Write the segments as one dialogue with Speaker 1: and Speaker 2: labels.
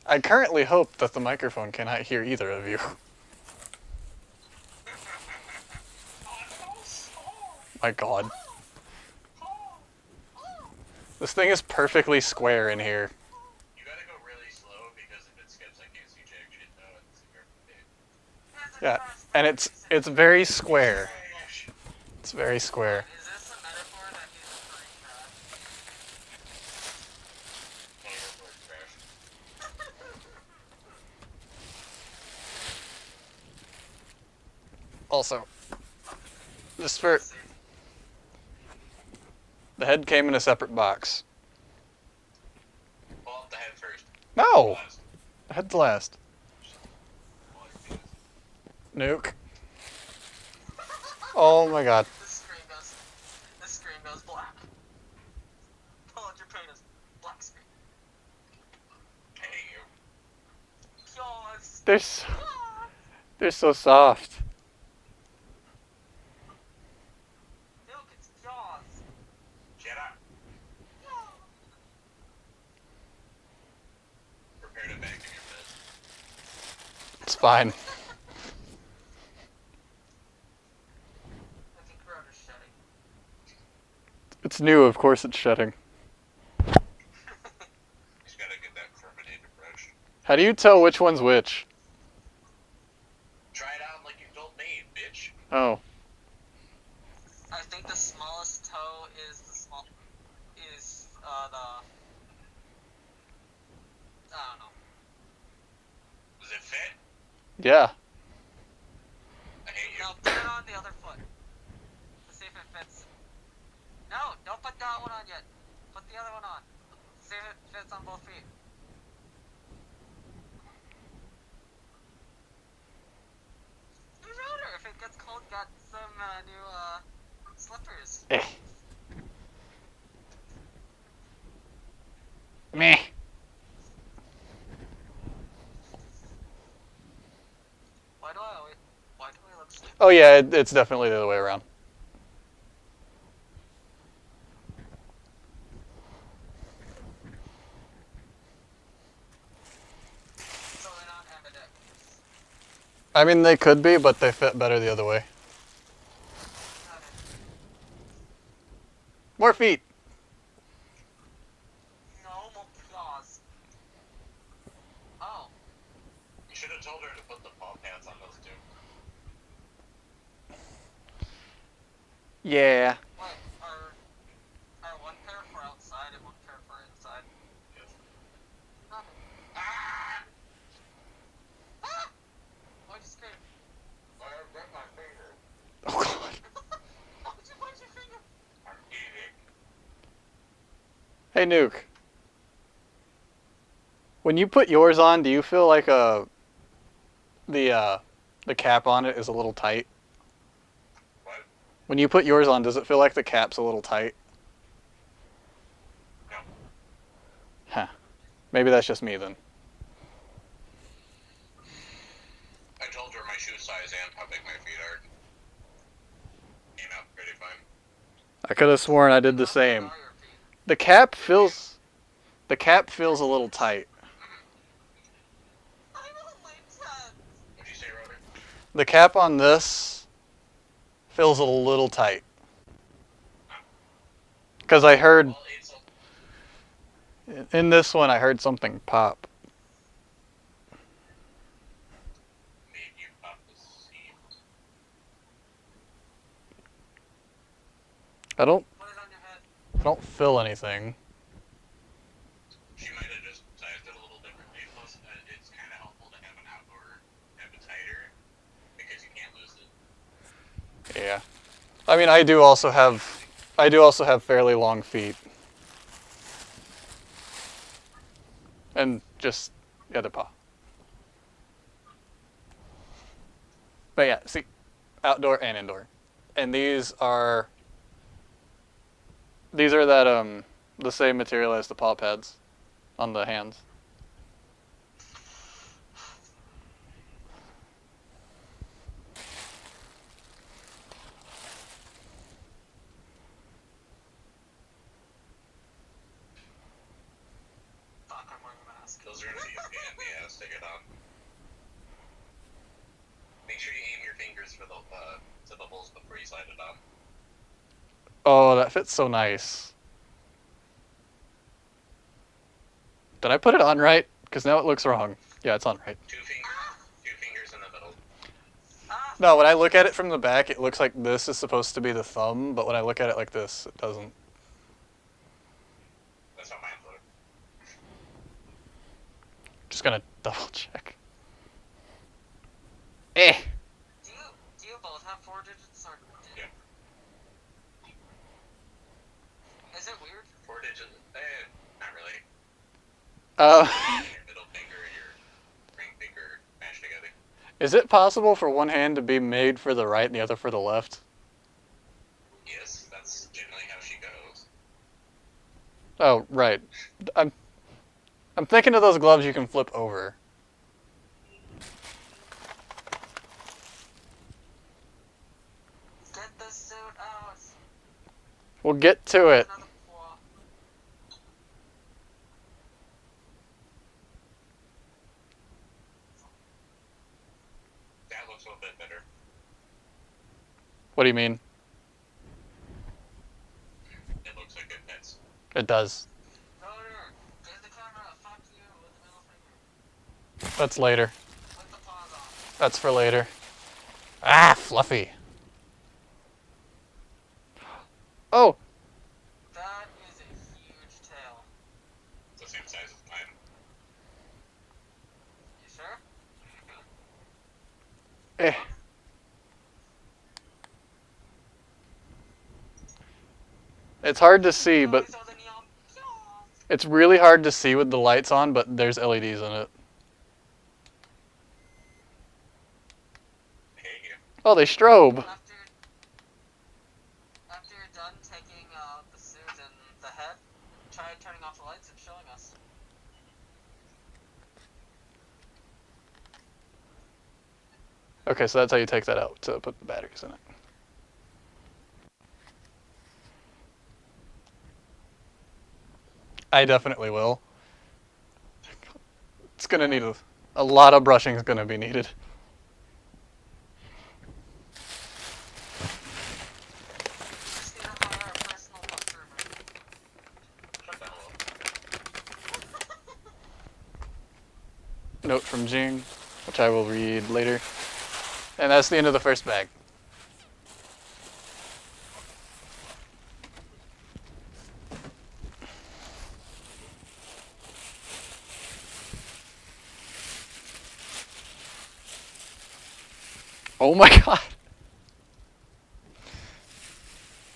Speaker 1: I currently hope that the microphone cannot hear either of you. My god. This thing is perfectly square in here.
Speaker 2: You gotta go really slow because if it skips, I can't see jack shit. No, it's
Speaker 1: Yeah, and it's very square. It's very square.
Speaker 3: Is this a metaphor that he's referring trash?
Speaker 1: Also, just for... The head came in a separate box.
Speaker 2: Pull out the head first.
Speaker 1: No! The head's last. Nuke. Oh my god.
Speaker 3: This screen goes black. Pull out your penis. Black screen.
Speaker 2: I hate you.
Speaker 3: Jaws.
Speaker 1: They're so soft.
Speaker 3: Look, it's Jaws.
Speaker 2: Shut up. Prepare to vacuum your bed.
Speaker 1: It's fine.
Speaker 3: I think Rodor's shedding.
Speaker 1: It's new, of course it's shedding.
Speaker 2: He's gotta get that carbonated brush.
Speaker 1: How do you tell which one's which?
Speaker 2: Try it out like you told me, bitch.
Speaker 1: Oh.
Speaker 3: I think the smallest toe is the I don't know.
Speaker 2: Does it fit?
Speaker 1: Yeah.
Speaker 2: I hate you.
Speaker 3: No, put it on the other foot. To see if it fits. No, don't put that one on yet. Put the other one on. See if it fits on both feet. Hey, Rodor, if it gets cold, got some new slippers.
Speaker 1: Eh. Meh.
Speaker 3: Why do I look stupid?
Speaker 1: Oh yeah, it's definitely the other way around.
Speaker 3: So they're not ambidextrous.
Speaker 1: I mean, they could be, but they fit better the other way. More feet.
Speaker 3: No more claws. Oh.
Speaker 2: You should have told her to put the paw pads on those two.
Speaker 1: Yeah.
Speaker 3: What? Are one pair for outside and one pair for inside?
Speaker 2: Yes.
Speaker 3: Nothing. Ah! Ah! Why'd you scream?
Speaker 2: I bent my finger.
Speaker 1: Oh god.
Speaker 3: Why'd you punch your finger?
Speaker 2: I'm eating.
Speaker 1: Hey Nuke. When you put yours on, do you feel like the cap on it is a little tight?
Speaker 2: What?
Speaker 1: When you put yours on, does it feel like the cap's a little tight?
Speaker 2: No.
Speaker 1: Huh. Maybe that's just me then.
Speaker 2: I told her my shoe size and how big my feet are. Came out pretty fine.
Speaker 1: I could have sworn I did the same. The cap feels a little tight.
Speaker 3: I know my cat.
Speaker 2: What'd you say, Rodor?
Speaker 1: The cap on this feels a little tight. Because I heard,
Speaker 2: Well, it's a,
Speaker 1: in this one, I heard something pop.
Speaker 2: made you pop the seams.
Speaker 1: I don't
Speaker 3: Put it on your head.
Speaker 1: feel anything.
Speaker 2: She might have just sized it a little differently. Plus, it's kind of helpful to have an outdoor appetizer because you can't lose it.
Speaker 1: Yeah. I mean, I do also have fairly long feet. And just the other paw. But yeah, see, outdoor and indoor. And these are that the same material as the paw pads on the hands.
Speaker 3: Fuck, I'm wearing a mask.
Speaker 2: Those those rooms that you scan, yeah, stick it on. Make sure you aim your fingers for the to the holes before you slide it on.
Speaker 1: Oh, that fits so nice. Did I put it on right? Because now it looks wrong. Yeah, it's on right.
Speaker 2: Two fingers in the middle.
Speaker 3: Ah!
Speaker 1: No, when I look at it from the back, it looks like this is supposed to be the thumb, but when I look at it like this, it doesn't.
Speaker 2: That's how mine look.
Speaker 1: Just gonna double check. Eh.
Speaker 3: Do you both have 4 digits or?
Speaker 2: Yeah.
Speaker 3: Is it weird?
Speaker 2: 4 digits. Not really. Your middle finger and your ring finger mashed together.
Speaker 1: Is it possible for one hand to be made for the right and the other for the left?
Speaker 2: Yes, that's generally how she goes.
Speaker 1: Oh, right. I'm thinking of those gloves you can flip over.
Speaker 3: Get the suit out.
Speaker 1: We'll get to it.
Speaker 3: Another claw.
Speaker 2: That looks a little bit better.
Speaker 1: What do you mean?
Speaker 2: It looks like it fits.
Speaker 1: It does.
Speaker 3: Rodor, get the camera. Fuck you with the middle finger.
Speaker 1: That's later.
Speaker 3: Put the paws on.
Speaker 1: That's for later. Ah, fluffy. Oh,
Speaker 3: That is a huge tail.
Speaker 2: It's the same size as mine.
Speaker 3: You sure?
Speaker 1: eh. It's hard to see, but
Speaker 3: Oh, the neon.
Speaker 1: it's really hard to see with the lights on, but there's LEDs in it.
Speaker 2: Hey, you.
Speaker 1: Oh, they strobe.
Speaker 3: After you're done taking the suit and the head, try turning off the lights and showing us.
Speaker 1: Okay, so that's how you take that out, to put the batteries in it. I definitely will. It's gonna need a lot of brushing is gonna be needed.
Speaker 3: Just need to hire a personal groomer.
Speaker 2: Shut down
Speaker 1: Note from Jing, which I will read later. And that's the end of the first bag. Oh my god!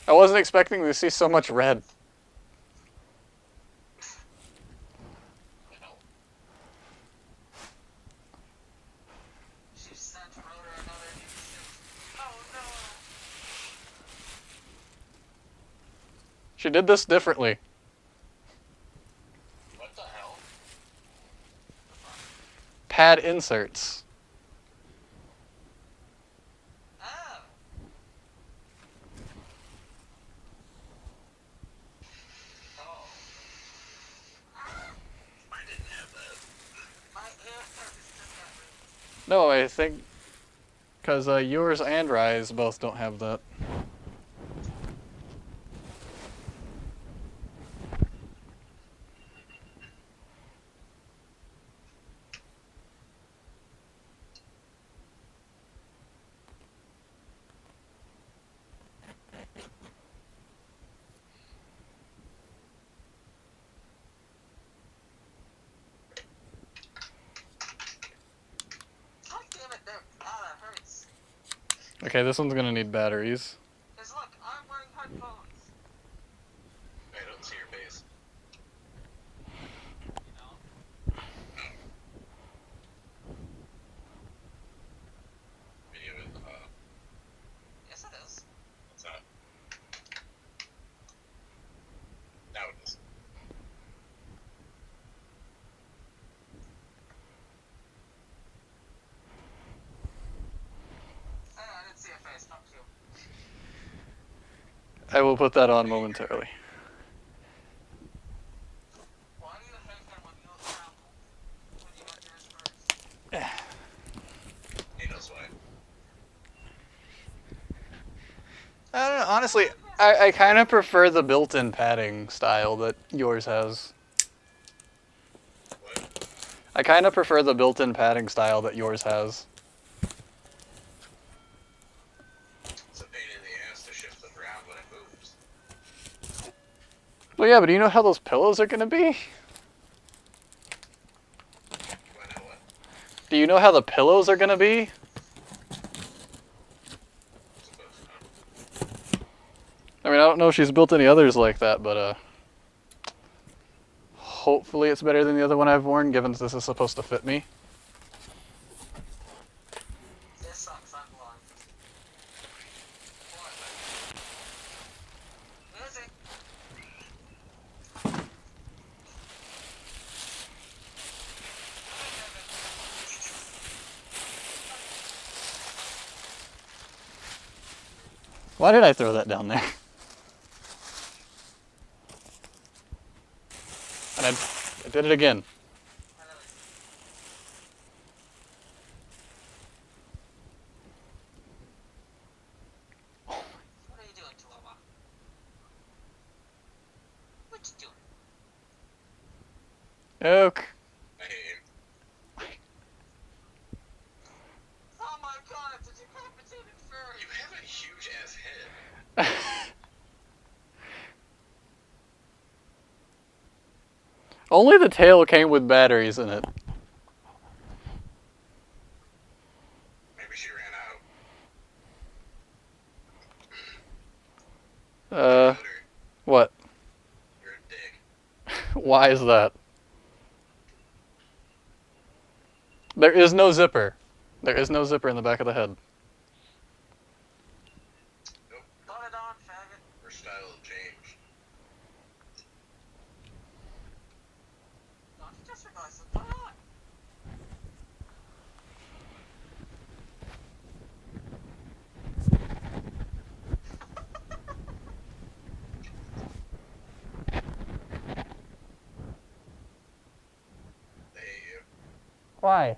Speaker 1: I wasn't expecting to see so much red.
Speaker 3: She sent Rodor another new suit. Oh no!
Speaker 1: She did this differently.
Speaker 2: What the hell?
Speaker 1: Pad inserts.
Speaker 3: Oh!
Speaker 2: Oh. Mine didn't have that.
Speaker 3: My hair just got ripped.
Speaker 1: No, I think because yours and Ry's both don't have that.
Speaker 3: God damn it, no. Ah, that hurts.
Speaker 1: Okay, this one's gonna need batteries.
Speaker 3: Cause look, I'm wearing headphones.
Speaker 2: I don't see your face.
Speaker 3: You know?
Speaker 2: Video is,
Speaker 3: Yes, it is.
Speaker 2: what's that? Now it is.
Speaker 3: I didn't see a face. Fuck you.
Speaker 1: I will put that on momentarily.
Speaker 3: Why do you hate him when you travel?
Speaker 1: Honestly, I kind of prefer the built-in padding style that yours has.
Speaker 2: What?
Speaker 1: I kind of prefer the built-in padding style that yours has.
Speaker 2: It's a pain in the ass to shift them around when it moves.
Speaker 1: Well, yeah, but do you know how those pillows are gonna be?
Speaker 2: Do I know what?
Speaker 1: Do you know how the pillows are gonna be?
Speaker 2: Suppose not.
Speaker 1: I mean, I don't know if she's built any others like that, but hopefully it's better than the other one I've worn, given this is supposed to fit me.
Speaker 3: This sucks, I'm blind. What? Busy.
Speaker 1: Why did I throw that down there? And I did it again.
Speaker 3: What are you doing, Chihuahua? What you doing?
Speaker 1: Oak.
Speaker 2: I hate him.
Speaker 3: Oh my god, it's a decapitated furry!
Speaker 2: You have a huge ass head.
Speaker 1: Only the tail came with batteries in it.
Speaker 2: Maybe she ran out.
Speaker 1: Uh, what?
Speaker 2: You're a dick.
Speaker 1: Why is that? There is no zipper. There is no zipper in the back of the head.
Speaker 2: Nope.
Speaker 3: Put it on, faggot.
Speaker 2: Her style changed.
Speaker 3: Don't you just realize it? Put it on.
Speaker 2: I hate you.
Speaker 1: Why?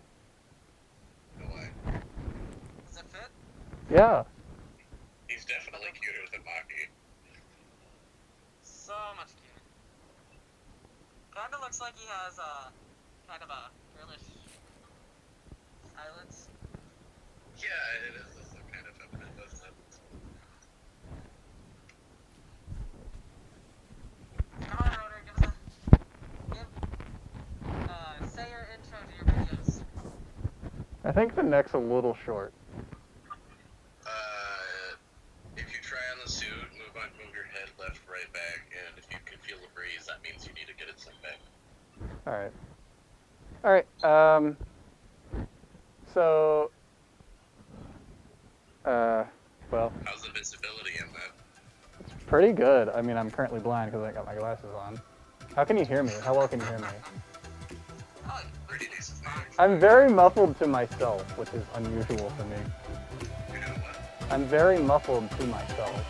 Speaker 2: No way.
Speaker 3: Does it fit?
Speaker 1: Yeah.
Speaker 2: He's definitely cuter than Maki.
Speaker 3: So much cuter. Kinda looks like he has kind of a girlish eyelids.
Speaker 2: Yeah, it is kind of feminine, doesn't it?
Speaker 3: Come on, Rodor, give us say your intro to your videos.
Speaker 1: I think the neck's a little short.
Speaker 2: If you try on the suit, move your head left, right, back, and if you can feel a breeze, that means you need to get it sent back.
Speaker 1: Alright. Alright, so... well,
Speaker 2: How's the visibility in that?
Speaker 1: it's pretty good. I mean, I'm currently blind because I got my glasses on. How can you hear me? How well can you hear me?
Speaker 3: Oh,
Speaker 2: Pretty decent.
Speaker 1: I'm very muffled to myself, which is unusual for me.
Speaker 2: You know what?
Speaker 1: I'm very muffled to myself.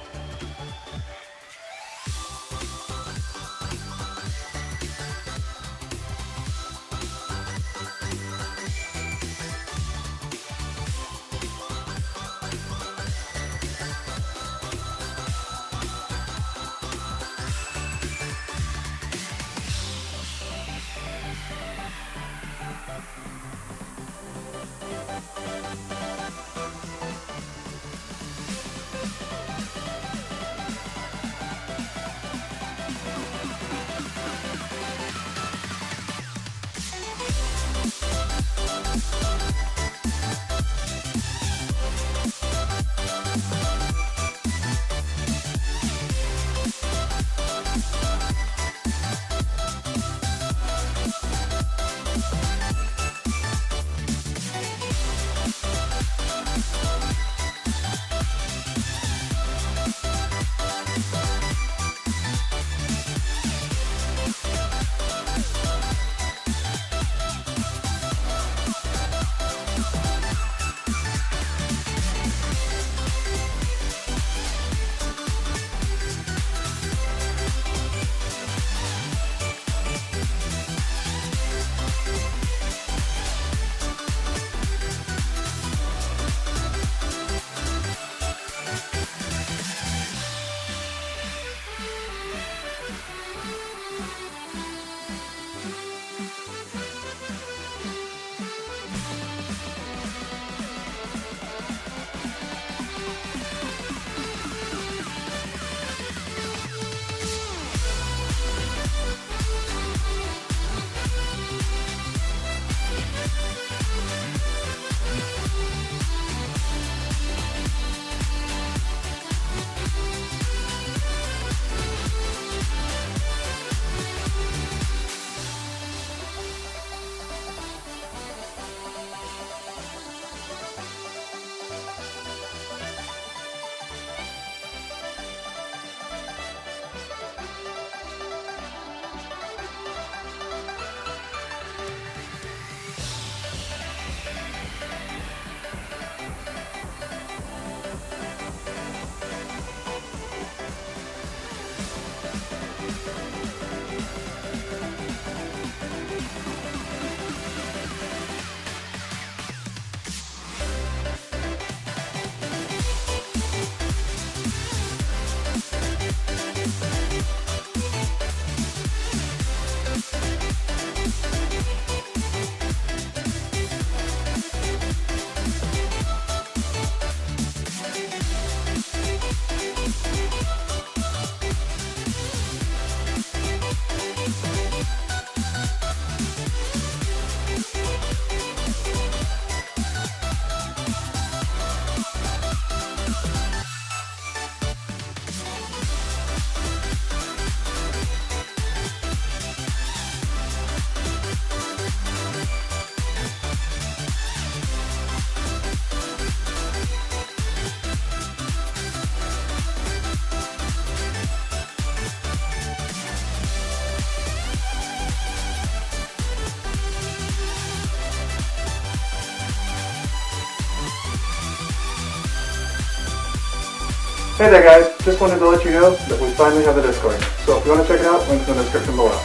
Speaker 4: Hey there guys, just wanted to let you know that we finally have a Discord. So if you want to check it out, links in the description below.